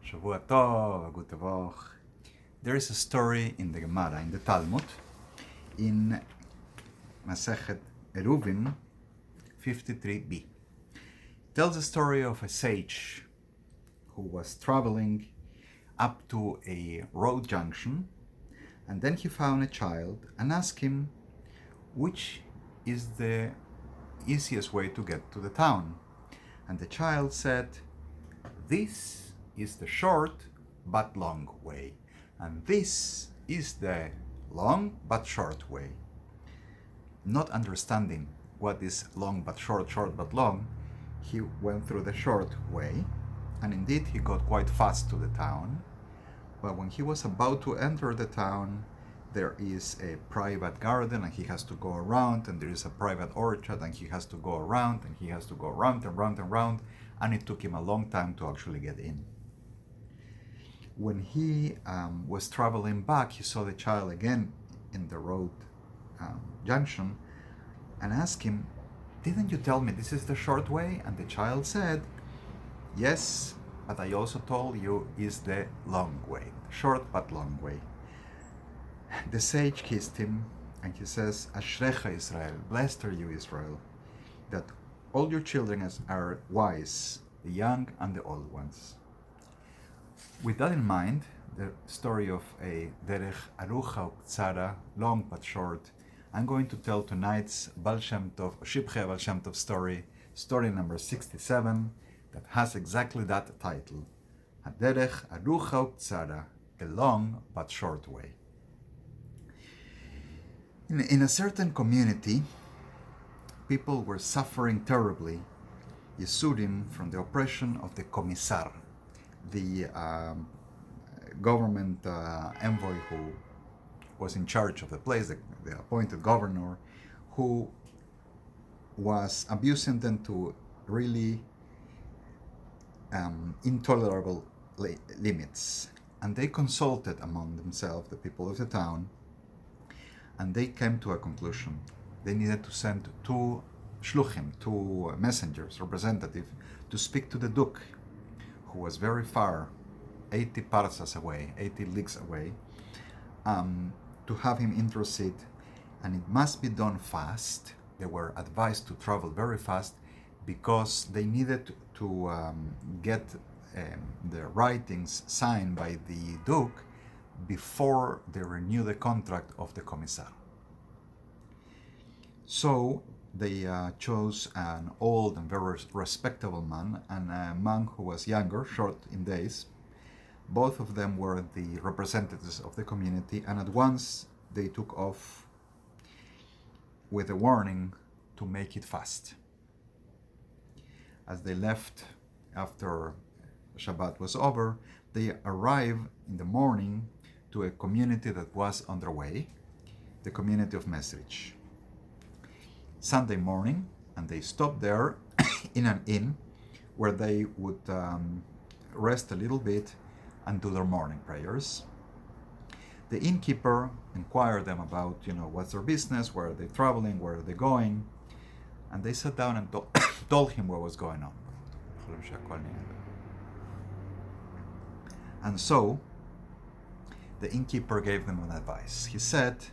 Shavua Tov, Gute Woche. There is a story in the Gemara, in the Talmud, in Masechet Eruvin 53b. It tells the story of a sage who was traveling up to a road junction, and then he found a child and asked him which is the easiest way to get to the town. And the child said, "This is the short but long way, and this is the long but short way." Not understanding what is long but short, short but long, he went through the short way, and indeed he got quite fast to the town. But when he was about to enter the town, there is a private garden and he has to go around, and there is a private orchard and he has to go around, and he has to go round and round and round, and it took him a long time to actually get in. When he was traveling back, he saw the child again in the road junction and asked him, "Didn't you tell me this is the short way?" And the child said, "Yes, but I also told you is the long way, short but long way." The sage kissed him and he says, "Ashrecha Israel, blessed are you Israel, that all your children are wise, the young and the old ones." With that in mind, the story of a derech arucha uktsara, long but short, I'm going to tell tonight's Baal Shem Tov, Shivchei Baal Shem Tov story number 67, that has exactly that title, Derech arucha uktsara, a long but short way. In a certain community, people were suffering terribly, Yisurim, from the oppression of the commissar, the government envoy who was in charge of the place, the appointed governor, who was abusing them to really intolerable limits. And they consulted among themselves, the people of the town, and they came to a conclusion. They needed to send two shluchim, two messengers, representatives, to speak to the duke, who was very far, 80 parsas away, 80 leagues away, to have him intercede, and it must be done fast. They were advised to travel very fast because they needed to get the writings signed by the duke before they renew the contract of the commissar. So they chose an old and very respectable man and a man who was younger, short in days. Both of them were the representatives of the community, and at once they took off with a warning to make it fast. As they left after Shabbat was over, they arrived in the morning to a community that was on their way, the community of Mesrich. Sunday morning, and they stopped there in an inn where they would rest a little bit and do their morning prayers. The innkeeper inquired them about, what's their business, where are they traveling, where are they going, and they sat down and told him what was going on. And so the innkeeper gave them an advice. He said,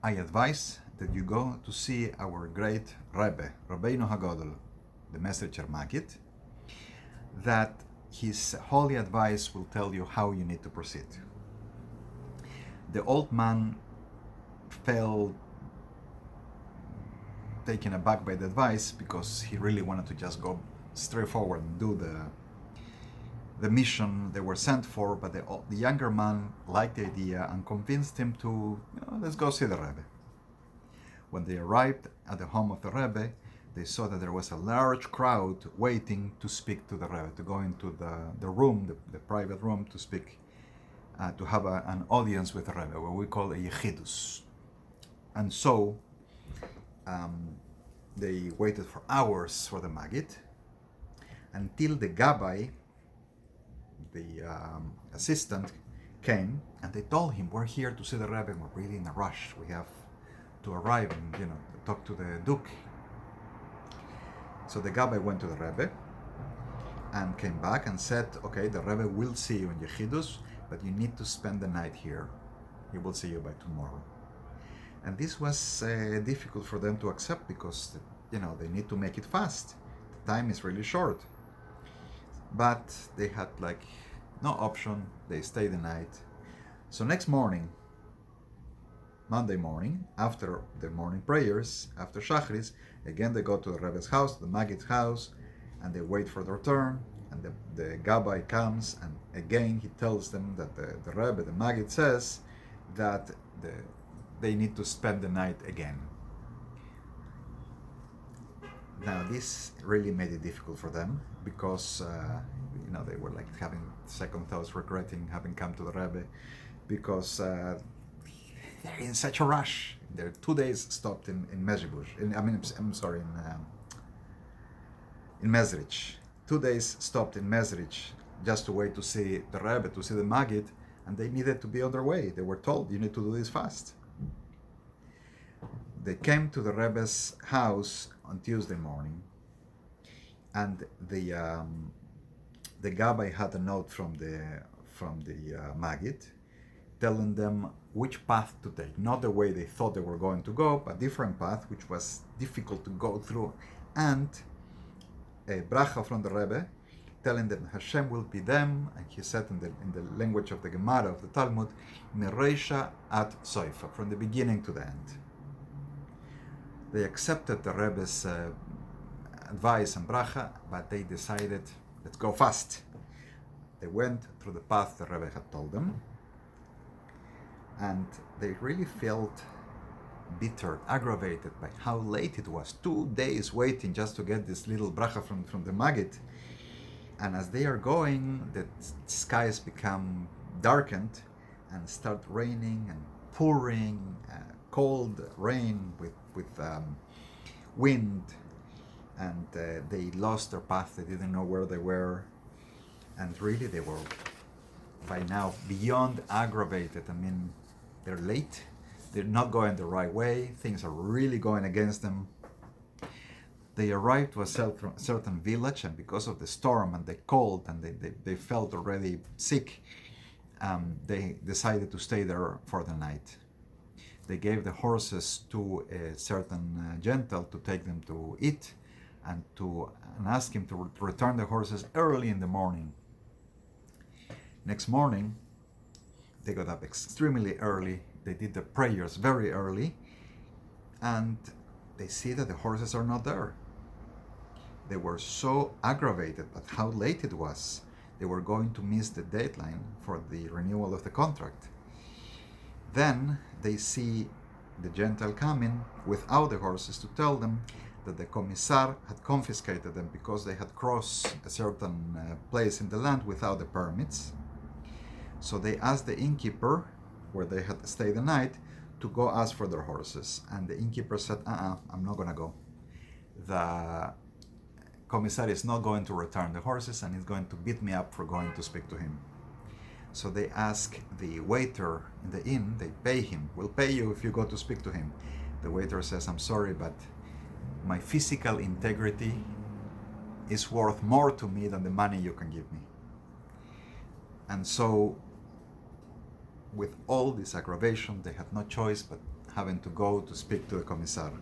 "I advise that you go to see our great Rebbe, Rabbeinu HaGadol, the Mesricher Maggid, that his holy advice will tell you how you need to proceed." The old man felt taken aback by the advice because he really wanted to just go straight forward and do the mission they were sent for, but the younger man liked the idea and convinced him to, let's go see the Rebbe. When they arrived at the home of the Rebbe, they saw that there was a large crowd waiting to speak to the Rebbe, to go into the room, the private room, to speak, to have an audience with the Rebbe, what we call a yechidus. And so they waited for hours for the Maggid, until the Gabbai, the assistant, came, and they told him, "We're here to see the Rebbe, we're really in a rush, we have to arrive and talk to the Duke." So the Gabbai went to the Rebbe, and came back and said, okay, the Rebbe will see you in Yechidus, but you need to spend the night here. He will see you by tomorrow. And this was difficult for them to accept because, they need to make it fast. The time is really short. But they had no option. They stayed the night. So next morning, Monday morning, after the morning prayers, after Shachris, again they go to the Rebbe's house, the Maggid's house, and they wait for their turn. And the Gabbai comes, and again he tells them that the Rebbe, the Maggid, says that they need to spend the night again. Now this really made it difficult for them because they were having second thoughts, regretting having come to the Rebbe because they're in such a rush. They're 2 days stopped in Mezhigush. In Mezrich. 2 days stopped in Mezrich just to wait to see the Rebbe, to see the Maggid, and they needed to be on their way. They were told, you need to do this fast. They came to the Rebbe's house on Tuesday morning, and the Gabbai had a note from the Maggid telling them which path to take, not the way they thought they were going to go, but a different path which was difficult to go through, and a bracha from the Rebbe telling them Hashem will be them, and he said in the language of the Gemara of the Talmud, Mereisha at Soifa, from the beginning to the end. They accepted the Rebbe's advice and bracha, but they decided, let's go fast. They went through the path the Rebbe had told them, and they really felt bitter, aggravated by how late it was. 2 days waiting just to get this little bracha from the Maggid. And as they are going, the skies become darkened and start raining and pouring, cold rain with wind, and they lost their path. They didn't know where they were, and really they were by now beyond aggravated. I mean, they're late, they're not going the right way, things are really going against them. They arrived to a certain village, and because of the storm and the cold, and they felt already sick, they decided to stay there for the night. They gave the horses to a certain gentle to take them to eat, and ask him to return the horses early in the morning. Next morning, they got up extremely early. They did the prayers very early, and they see that the horses are not there. They were so aggravated at how late it was. They were going to miss the deadline for the renewal of the contract. Then they see the Gentile coming without the horses to tell them that the commissar had confiscated them because they had crossed a certain place in the land without the permits. So they asked the innkeeper, where they had stayed the night, to go ask for their horses. And the innkeeper said, I'm not going to go. The commissar is not going to return the horses, and he's going to beat me up for going to speak to him. So they ask the waiter in the inn, they pay him, we'll pay you if you go to speak to him. The waiter says, I'm sorry, but my physical integrity is worth more to me than the money you can give me. And so, with all this aggravation, they had no choice but having to go to speak to the commissar.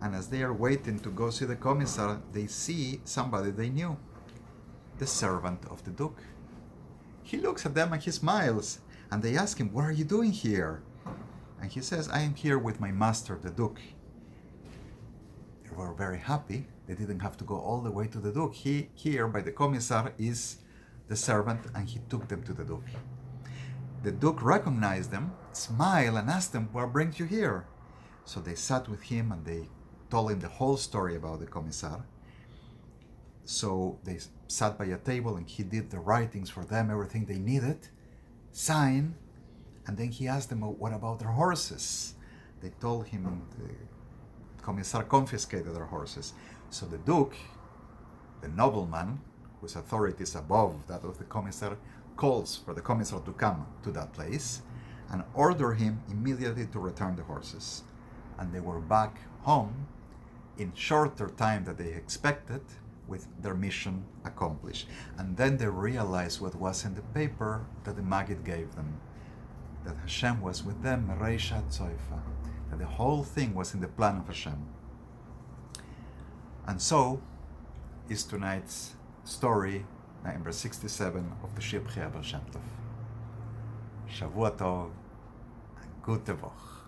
And as they are waiting to go see the commissar, they see somebody they knew, the servant of the Duke. He looks at them and he smiles, and they ask him, what are you doing here? And he says, I am here with my master, the Duke. They were very happy. They didn't have to go all the way to the Duke. He, here by the commissar, is the servant, and he took them to the Duke. The Duke recognized them, smiled, and asked them, what brings you here? So they sat with him and they told him the whole story about the commissar. So they sat by a table and he did the writings for them, everything they needed, sign, and then he asked them, what about their horses? They told him the commissar confiscated their horses. So the Duke, the nobleman, whose authority is above that of the commissar, calls for the commissar to come to that place and order him immediately to return the horses. And they were back home in shorter time than they expected, with their mission accomplished. And then they realized what was in the paper that the Maggid gave them, that Hashem was with them, Reisha Tzoifa, that the whole thing was in the plan of Hashem. And so is tonight's story, number 67 of the Shivchei of Shem Tov. Shavua Tov, Gute Woche.